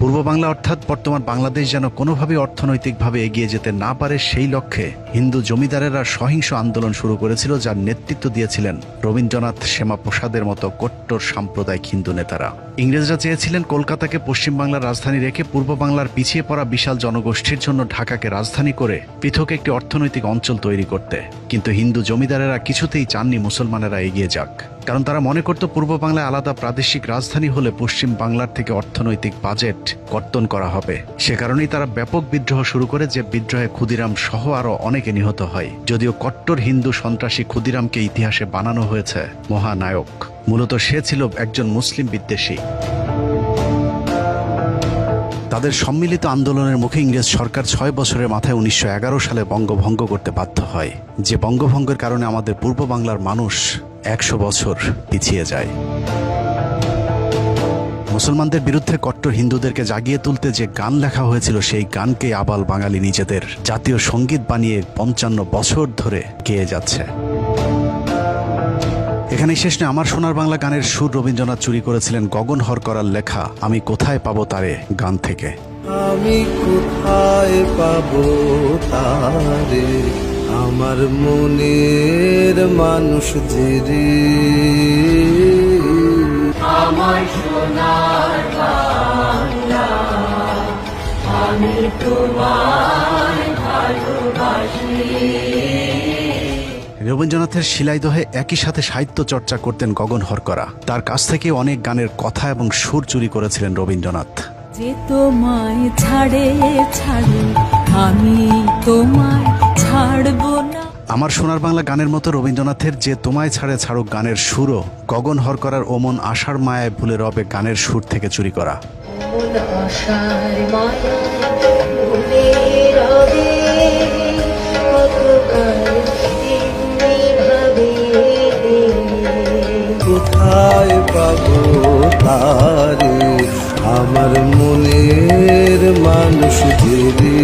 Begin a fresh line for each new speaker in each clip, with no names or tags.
পূর্ব বাংলা অর্থাৎ বর্তমান বাংলাদেশ যেন কোনোভাবেই অর্থনৈতিকভাবে এগিয়ে যেতে না পারে সেই লক্ষ্যে হিন্দু জমিদারেরা সহিংস আন্দোলন শুরু করেছিল, যার নেতৃত্ব দিয়েছিলেন রবীন্দ্রনাথ, শ্যামাপ্রসাদের মতো কট্টর সাম্প্রদায়িক হিন্দু নেতারা। ইংরেজরা চেয়েছিলেন কলকাতাকে পশ্চিমবাংলার রাজধানী রেখে পূর্ব বাংলার পিছিয়ে পড়া বিশাল জনগোষ্ঠীর জন্য ঢাকাকে রাজধানী করে পৃথক একটি অর্থনৈতিক অঞ্চল তৈরি করতে। কিন্তু হিন্দু জমিদারেরা কিছুতেই চাননি মুসলমানেরা এগিয়ে যাক, কারণ তারা মনে করত পূর্ব বাংলায় আলাদা প্রাদেশিক রাজধানী হলে পশ্চিম বাংলার থেকে অর্থনৈতিক বাজেট কর্তন করা হবে। সে কারণেই তারা ব্যাপক বিদ্রোহ শুরু করে, যে বিদ্রোহে ক্ষুদিরাম সহ আরো অনেকে নিহত হয়। যদিও কট্টর হিন্দু সন্ত্রাসী ক্ষুদিরামকে ইতিহাসে বানানো হয়েছে মহানায়ক, মূলত সে ছিল একজন মুসলিম বিদ্বেষী। তাদের সম্মিলিত আন্দোলনের মুখে ইংরেজ সরকার 6 বছরের মাথায় 1911 সালে বঙ্গভঙ্গ করতে বাধ্য হয়, যে বঙ্গভঙ্গের কারণে আমাদের পূর্ব বাংলার মানুষ 100 বছর পিছিয়ে যায়। মুসলমানদের বিরুদ্ধে কট্টর হিন্দুদেরকে জাগিয়ে তুলতে যে গান লেখা হয়েছিল, সেই গানকে আবাল বাঙালি নিজেদের জাতীয় সঙ্গীত বানিয়ে 55 বছর ধরে গেয়ে যাচ্ছে। এখানেই শেষ নয়, আমার সোনার বাংলা গানের সুর রবীন্দ্রনাথ চুরি করেছিলেন গগন হরকরার লেখা আমি কোথায় পাবো তারে গান থেকে।
আমি কোথায় পাবো তারে, আমার মনের মানুষ যে রে,
আমার সোনার বাংলা আমি তোমায় ভালোবাসি।
রবীন্দ্রনাথের শিলাইদহে একই সাথে সাহিত্য চর্চা করতেন গগন হরকরা। তার কাছ থেকে অনেক গানের কথা এবং সুর চুরি করেছিলেন রবীন্দ্রনাথ।
যে তোমায় ছাড়ে ছাড়ে আমি তোমায় ছাড়বো না।
আমার সোনার বাংলা গানের মতো রবীন্দ্রনাথের যে তোমায় ছাড়ে ছাড়ুক গানের সুরও গগন হরকরার ওমন আশার মায়ায় ভুলে রবে গানের সুর থেকে চুরি করা।
কোথায় পাবো তারে, আমার মনের মানুষ যে রে।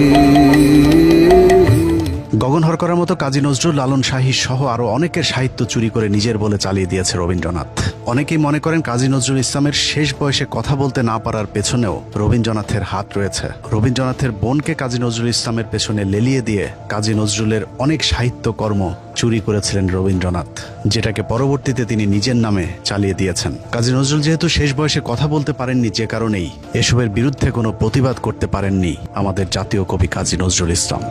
গগন হরকরার মতো কাজী নজরুল, লালন শাহী সহ আরো অনেকের সাহিত্য চুরি করে নিজের বলে চালিয়ে দিয়েছে রবীন্দ্রনাথ। অনেকেই মনে করেন কাজী নজরুল ইসলামের শেষ বয়সে কথা বলতে না পারার পেছনেও রবীন্দ্রনাথের হাত রয়েছে। রবীন্দ্রনাথের বোনকে কাজী নজরুল ইসলামের পেছনে লেলিয়ে দিয়ে কাজী নজরুলের অনেক সাহিত্যকর্ম চুরি করেছিলেন রবীন্দ্রনাথ, যেটাকে পরবর্তীতে তিনি নিজের নামে চালিয়ে দিয়েছেন। কাজী নজরুল যেহেতু শেষ বয়সে কথা বলতে পারেননি, যে কারণেই এসবের বিরুদ্ধে কোনো প্রতিবাদ করতে পারেননি আমাদের জাতীয় কবি কাজী নজরুল ইসলাম।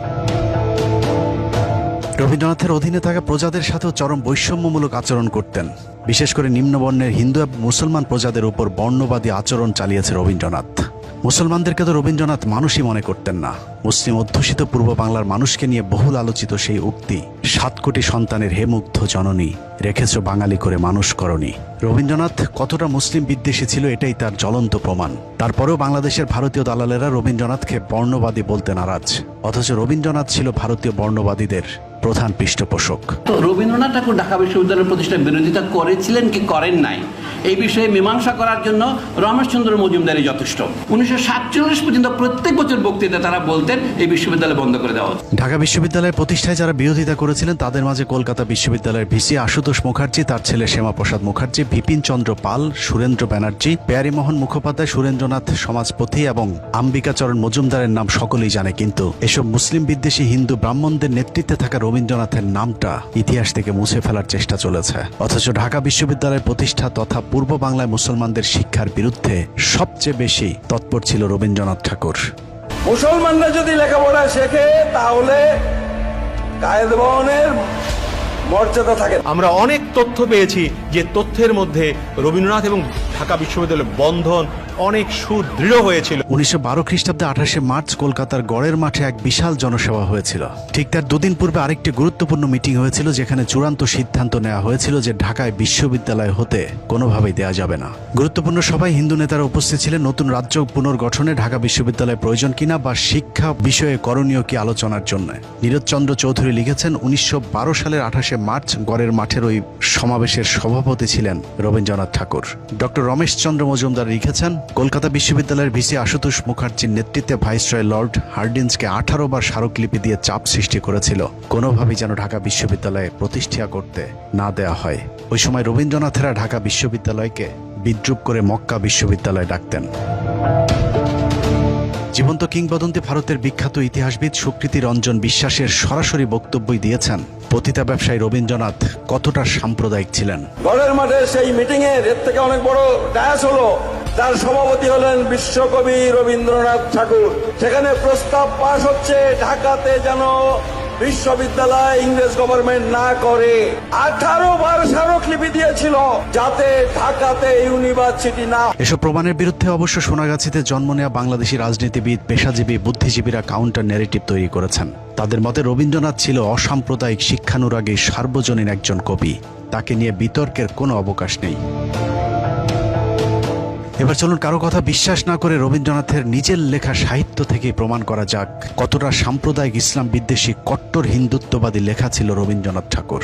রবীন্দ্রনাথের অধীনে থাকা প্রজাদের সাথেও চরম বৈষম্যমূলক আচরণ করতেন। বিশেষ করে নিম্নবর্ণের হিন্দু এবং মুসলমান প্রজাদের উপর বর্ণবাদী আচরণ চালিয়েছে রবীন্দ্রনাথ। মুসলমানদেরকে তো রবীন্দ্রনাথ মানুষই মনে করতেন না। মুসলিম অধ্যুষিত পূর্ব বাংলার মানুষকে নিয়ে বহুল আলোচিত সেই উক্তি, 7 কোটি সন্তানের হে মুগ্ধ জননী, রেখেছ বাঙালি করে মানুষ করণী। রবীন্দ্রনাথ কতটা মুসলিম বিদ্বেষী ছিল এটাই তার জ্বলন্ত প্রমাণ। তারপরেও বাংলাদেশের ভারতীয় দালালেরা রবীন্দ্রনাথকে বর্ণবাদী বলতে নারাজ, অথচ রবীন্দ্রনাথ ছিল ভারতীয় বর্ণবাদীদের প্রধান পৃষ্ঠপোষক।
তো রবীন্দ্রনাথ ঠাকুর ঢাকা বিশ্ববিদ্যালয়ের প্রতিষ্ঠার বিরোধিতা করেছিলেন কি করেন নাই, এই বিষয়ে মীমাংসা করার জন্য রমেশচন্দ্র মজুমদারই যথেষ্ট। 1947 পর্যন্ত প্রত্যেক বছর বক্তৃতা তারা বলতেন এই বিশ্ববিদ্যালয় বন্ধ করে দেওয়া।
ঢাকা বিশ্ববিদ্যালয়ের প্রতিষ্ঠায় যারা বিরোধিতা করেছিলেন তাদের মাঝে কলকাতা বিশ্ববিদ্যালয়ের ভিসি আশুতোষ মুখার্জি, তার ছেলে শ্যামাপ্রসাদ মুখার্জি, বিপিন চন্দ্র পাল, সুরেন্দ্র ব্যানার্জি, প্যারীমোহন মুখোপাধ্যায়, সুরেন্দ্রনাথ সমাজপতি এবং আম্বিকাচরণ মজুমদারের নাম সকলেই জানে। কিন্তু এসব মুসলিম বিদ্বেষী হিন্দু ব্রাহ্মণদের নেতৃত্বে থাকা রবীন্দ্রনাথের নামটা ইতিহাস থেকে মুছে ফেলার চেষ্টা চলেছে। অথচ ঢাকা বিশ্ববিদ্যালয়ের প্রতিষ্ঠা তথা পূর্ব বাংলায় মুসলমানদের শিক্ষার বিরুদ্ধে সবচেয়ে বেশি তৎপর ছিল রবীন্দ্রনাথ ঠাকুর।
মুসলমানরা যদি লেখাপড়া শেখে তাহলে কায়েদবনের মর্যাদা থাকে।
আমরা অনেক তথ্য পেয়েছি যে তথ্যের মধ্যে রবীন্দ্রনাথ এবং ঢাকা বিশ্ববিদ্যালয়ের বন্ধন অনেক সুদৃঢ় হয়েছিল।
1912 খ্রিস্টাব্দে 28শে মার্চ কলকাতার গড়ের মাঠে এক বিশাল জনসভা হয়েছিল। ঠিক তার দুদিন পূর্বে আরেকটি গুরুত্বপূর্ণ মিটিং হয়েছিল, যেখানে চূড়ান্ত সিদ্ধান্ত নেওয়া হয়েছিল যে ঢাকায় বিশ্ববিদ্যালয় হতে কোনোভাবেই দেওয়া যাবে না। গুরুত্বপূর্ণ সভায় হিন্দু নেতারা উপস্থিত ছিলেন। নতুন রাজ্য পুনর্গঠনে ঢাকা বিশ্ববিদ্যালয় প্রয়োজন কিনা বা শিক্ষা বিষয়ে করণীয় কি আলোচনার জন্য নীরজচন্দ্র চৌধুরী লিখেছেন, 1912 সালের 28শে মার্চ গড়ের মাঠের ওই সমাবেশের সভাপতি ছিলেন রবীন্দ্রনাথ ঠাকুর। ডক্টর রমেশচন্দ্র মজুমদার লিখেছেন, কলকাতা বিশ্ববিদ্যালয়ের ভিসি আশুতোষ মুখার্জির নেতৃত্বে ভাইসরয় লর্ড হার্ডিন্সকে 18 বার স্মারকলিপি দিয়ে চাপ সৃষ্টি করেছিল কোনোভাবেই যেন ঢাকা বিশ্ববিদ্যালয়ে প্রতিষ্ঠা করতে না দেওয়া হয়। ওই সময় রবীন্দ্রনাথেরা ঢাকা বিশ্ববিদ্যালয়কে বিদ্রূপ করে মক্কা বিশ্ববিদ্যালয় ডাকতেন। জীবন্ত কিংবদন্তি ভারতের বিখ্যাত ইতিহাসবিদ সুকৃতি রঞ্জন বিশ্বাসের সরাসরি বক্তব্যই দিয়েছেন পতিতা ব্যবসায়ী রবীন্দ্রনাথ কতটা সাম্প্রদায়িক ছিলেন।
ঘরের মাঠে সেই মিটিং এর থেকে অনেক বড় ডায়াস হলো, তার সভাপতি হলেন বিশ্বকবি রবীন্দ্রনাথ ঠাকুর। সেখানে প্রস্তাব পাশ হচ্ছে ঢাকাতে যেন বিশ্ববিদ্যালয় ইংরেজ গভর্নমেন্ট না করে। 18 বার স্মারকলিপি দিয়েছিল যাতে ঢাকাতে ইউনিভার্সিটি না।
এসব প্রমাণের বিরুদ্ধে অবশ্য সোনাগাছিতে জন্ম নেওয়া বাংলাদেশি রাজনীতিবিদ, পেশাজীবী, বুদ্ধিজীবীরা কাউন্টার ন্যারেটিভ তৈরি করেছেন। তাদের মতে রবীন্দ্রনাথ ছিল অসাম্প্রদায়িক, শিক্ষানুরাগী, সার্বজনীন একজন কবি। তাকে নিয়ে বিতর্কের কোনো অবকাশ নেই। এবার চলুন কারো কথা বিশ্বাস না করে রবীন্দ্রনাথের নিজের লেখা সাহিত্য থেকে প্রমাণ করা যাক কতটা সাম্প্রদায়িক, ইসলাম বিদ্বেষী, কট্টর হিন্দুত্ববাদী লেখা ছিল রবীন্দ্রনাথ ঠাকুর।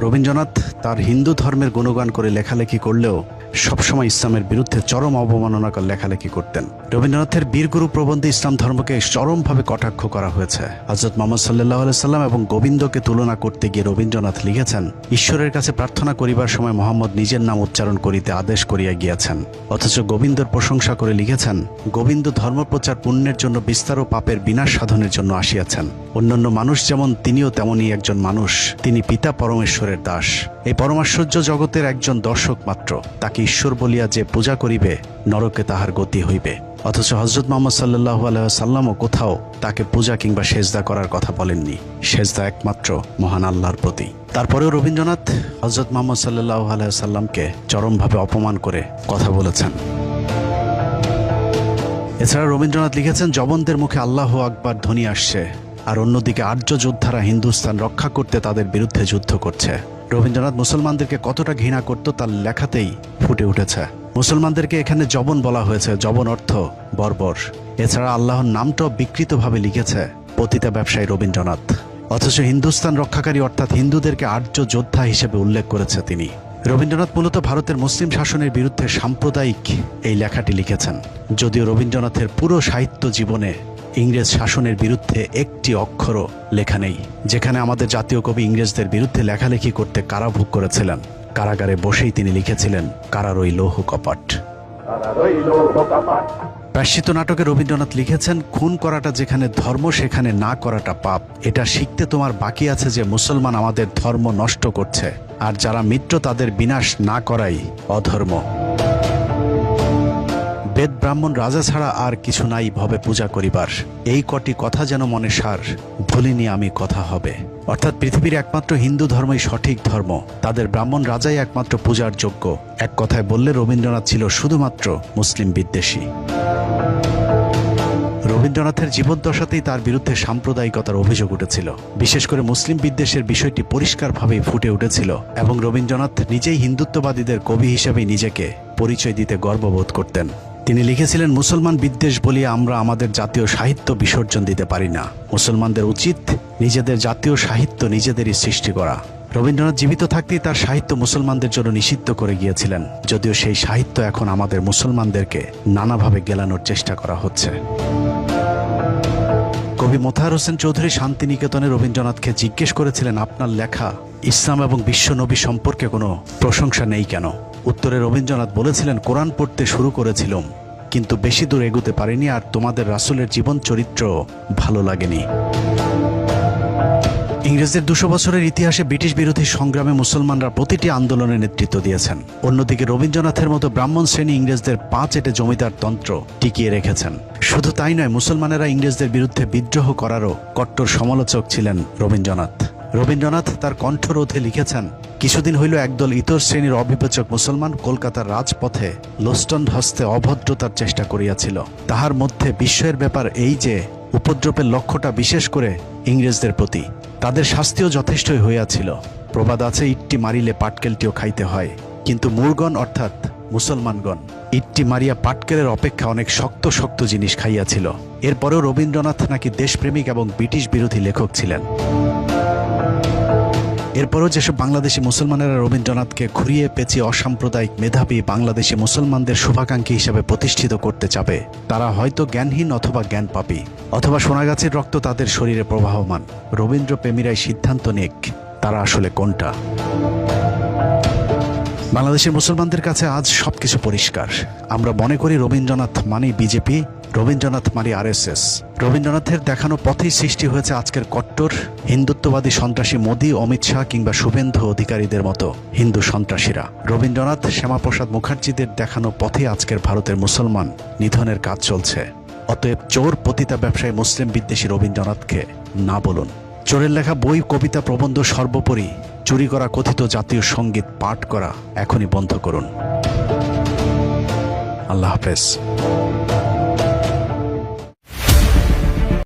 রবীন্দ্রনাথ তার হিন্দু ধর্মের গুণগান করে লেখালেখি করলেও সবসময় ইসলামের বিরুদ্ধে চরম অবমাননাকর লেখালেখি করতেন। রবীন্দ্রনাথের বীরগুরু প্রবন্ধে ইসলাম ধর্মকে চরমভাবে কটাক্ষ করা হয়েছে। হযরত মুহাম্মদ সাল্লাল্লাহু আলাইহি সাল্লাম এবং গোবিন্দকে তুলনা করতে গিয়ে রবীন্দ্রনাথ লিখেছেন, ঈশ্বরের কাছে প্রার্থনা করিবার সময় মোহাম্মদ নিজের নাম উচ্চারণ করিতে আদেশ করিয়া গিয়াছেন। অথচ গোবিন্দর প্রশংসা করে লিখেছেন, গোবিন্দ ধর্মপ্রচার পুণ্যের জন্য বিস্তার ও পাপের বিনাশ সাধনের জন্য আসিয়াছেন। অন্যান্য মানুষ যেমন, তিনিও তেমনই একজন মানুষ। তিনি পিতা পরমেশ্বরের দাস। এই পরমাশ্চর্য জগতের একজন দর্শক মাত্র। তাকে ঈশ্বর বলিয়া যে পূজা করিবে, নরকে তাহার গতি হইবে। অথচ হযরত মুহাম্মদ সাল্লাল্লাহু আলাইহি সাল্লামও কোথাও তাকে পূজা কিংবা সেজদা করার কথা বলেননি। সেজদা একমাত্র মহান আল্লাহর প্রতি। তারপরেও রবীন্দ্রনাথ হযরত মুহাম্মদ সাল্লাল্লাহু আলাইহি সাল্লামকে চরমভাবে অপমান করে কথা বলেছেন। এছাড়া রবীন্দ্রনাথ লিখেছেন, জবনদের মুখে আল্লাহু আকবার ধ্বনি আসছে, আর অন্যদিকে আর্য যোদ্ধারা হিন্দুস্তান রক্ষা করতে তাদের বিরুদ্ধে যুদ্ধ করছে। রবীন্দ্রনাথ মুসলমানদেরকে কতটা ঘৃণা করত তার লেখাতেই ফুটে উঠেছে। মুসলমানদেরকে এখানে জবন বলা হয়েছে, জবন অর্থ বর্বর। এছাড়া আল্লাহর নামটাও বিকৃতভাবে লিখেছে পতিতা ব্যবসায়ী রবীন্দ্রনাথ। অথচ হিন্দুস্তান রক্ষাকারী অর্থাৎ হিন্দুদেরকে আর্য যোদ্ধা হিসেবে উল্লেখ করেছে তিনি। রবীন্দ্রনাথ মূলত ভারতের মুসলিম শাসনের বিরুদ্ধে সাম্প্রদায়িক এই লেখাটি লিখেছেন। যদিও রবীন্দ্রনাথের পুরো সাহিত্য জীবনে ইংরেজ শাসনের বিরুদ্ধে একটি অক্ষরও লেখা নেই। যেখানে আমাদের জাতীয় কবি ইংরেজদের বিরুদ্ধে লেখালেখি করতে কারাভোগ করেছিলেন, কারাগারে বসেই তিনি লিখেছিলেন, কারারই লৌহ কপাট। প্রায়শ্চিত্ত নাটকে রবীন্দ্রনাথ লিখেছেন, খুন করাটা যেখানে ধর্ম সেখানে না করাটা পাপ। এটা শিখতে তোমার বাকি আছে যে মুসলমান আমাদের ধর্ম নষ্ট করছে, আর যারা মিত্র তাদের বিনাশ না করাই অধর্ম। বেদ, ব্রাহ্মণ, রাজা ছাড়া আর কিছু নাই ভবে পূজা করিবার। এই কটি কথা যেন মনে সার, ভুলিনি আমি কথা হবে। অর্থাৎ পৃথিবীর একমাত্র হিন্দু ধর্মই সঠিক ধর্ম, তাদের ব্রাহ্মণ রাজাই একমাত্র পূজার যোগ্য। এক কথায় বললে রবীন্দ্রনাথ ছিল শুধুমাত্র মুসলিম বিদ্বেষী। রবীন্দ্রনাথের জীবদ্দশাতেই তার বিরুদ্ধে সাম্প্রদায়িকতার অভিযোগ উঠেছিল। বিশেষ করে মুসলিম বিদ্বেষের বিষয়টি পরিষ্কারভাবেই ফুটে উঠেছিল, এবং রবীন্দ্রনাথ নিজেই হিন্দুত্ববাদীদের কবি হিসেবে নিজেকে পরিচয় দিতে গর্ববোধ করতেন। তিনি লিখেছিলেন, মুসলমান বিদ্বেষ বলিয়া আমরা আমাদের জাতীয় সাহিত্য বিসর্জন দিতে পারি না। মুসলমানদের উচিত নিজেদের জাতীয় সাহিত্য নিজেদেরই সৃষ্টি করা। রবীন্দ্রনাথ জীবিত থাকতেই তার সাহিত্য মুসলমানদের জন্য নিষিদ্ধ করে গিয়েছিলেন, যদিও সেই সাহিত্য এখন আমাদের মুসলমানদেরকে নানাভাবে গেলানোর চেষ্টা করা হচ্ছে। কবি মোতাহার হোসেন চৌধুরী শান্তিনিকেতনে রবীন্দ্রনাথকে জিজ্ঞেস করেছিলেন, আপনার লেখা ইসলাম এবং বিশ্ব নবী সম্পর্কে কোনো প্রশংসা নেই কেন? উত্তরে রবীন্দ্রনাথ বলেছিলেন, কোরআন পড়তে শুরু করেছিলাম, কিন্তু বেশি দূর এগোতে পারিনি, আর তোমাদের রাসূলের জীবন চরিত্র ভালো লাগেনি। ইংরেজদের 200 বছরের ইতিহাসে ব্রিটিশ বিরোধী সংগ্রামে মুসলমানরা প্রতিটি আন্দোলনে নেতৃত্ব দিয়েছেন। অন্যদিকে রবীন্দ্রনাথের মতো ব্রাহ্মণ শ্রেণী ইংরেজদের পাঁচ এটে জমিদার তন্ত্র টিকিয়ে রেখেছেন। শুধু তাই নয়, মুসলমানেরা ইংরেজদের বিরুদ্ধে বিদ্রোহ করারও কট্টর সমালোচক ছিলেন রবীন্দ্রনাথ। রবীন্দ্রনাথ তার কণ্ঠরোধে লিখেছেন, কিছুদিন হইল একদল ইতর শ্রেণীর অবিবেচক মুসলমান কলকাতার রাজপথে লোস্টন হস্তে অভদ্রতার চেষ্টা করিয়াছিল। তাহার মধ্যে বিস্ময়ের ব্যাপার এই যে উপদ্রবের লক্ষ্যটা বিশেষ করে ইংরেজদের প্রতি। তাদের শাস্তিও যথেষ্টই হইয়াছিল। প্রবাদ আছে, ইট্টি মারিলে পাটকেলটিও খাইতে হয়। কিন্তু মূর্গণ অর্থাৎ মুসলমানগণ ইট্টি মারিয়া পাটকেলের অপেক্ষা অনেক শক্ত শক্ত জিনিস খাইয়াছিল। এরপরেও রবীন্দ্রনাথ নাকি দেশপ্রেমিক এবং ব্রিটিশ বিরোধী লেখক ছিলেন। এরপরও যেসব বাংলাদেশি মুসলমানেরা রবীন্দ্রনাথকে ঘুরিয়ে পেঁচিয়ে অসাম্প্রদায়িক মেধাবী বাংলাদেশি মুসলমানদের শুভাকাঙ্ক্ষী হিসেবে প্রতিষ্ঠিত করতে চাবে, তারা হয়তো জ্ঞানহীন অথবা জ্ঞানপাপী, অথবা সোনাগাছির রক্ত তাদের শরীরে প্রবাহমান। রবীন্দ্রপ্রেমীরাই সিদ্ধান্ত নিক তারা আসলে কোনটা। বাংলাদেশের মুসলমানদের কাছে আজ সবকিছু পরিষ্কার। আমরা মনে করি রবীন্দ্রনাথ মানে বিজেপি, রবীন্দ্রনাথ মানে RSS। রবীন্দ্রনাথের দেখানো পথেই সৃষ্টি হয়েছে আজকের কট্টর হিন্দুত্ববাদী সন্ত্রাসী মোদী, অমিত শাহ কিংবা শুভেন্দু অধিকারীদের মতো হিন্দু সন্ত্রাসীরা। রবীন্দ্রনাথ, শ্যামাপ্রসাদ মুখার্জিদের দেখানো পথে আজকের ভারতের মুসলমান নিধনের কাজ চলছে। অতএব চোর, পতিতা ব্যবসায়ী, মুসলিম বিদ্বেষী রবীন্দ্রনাথকে না বলুন। চোরের লেখা বই, কবিতা, প্রবন্ধ, সর্বোপরি চুরি করা কথিত জাতীয় সঙ্গীত পাঠ করা এখনই বন্ধ করুন। আল্লাহ হাফেজ।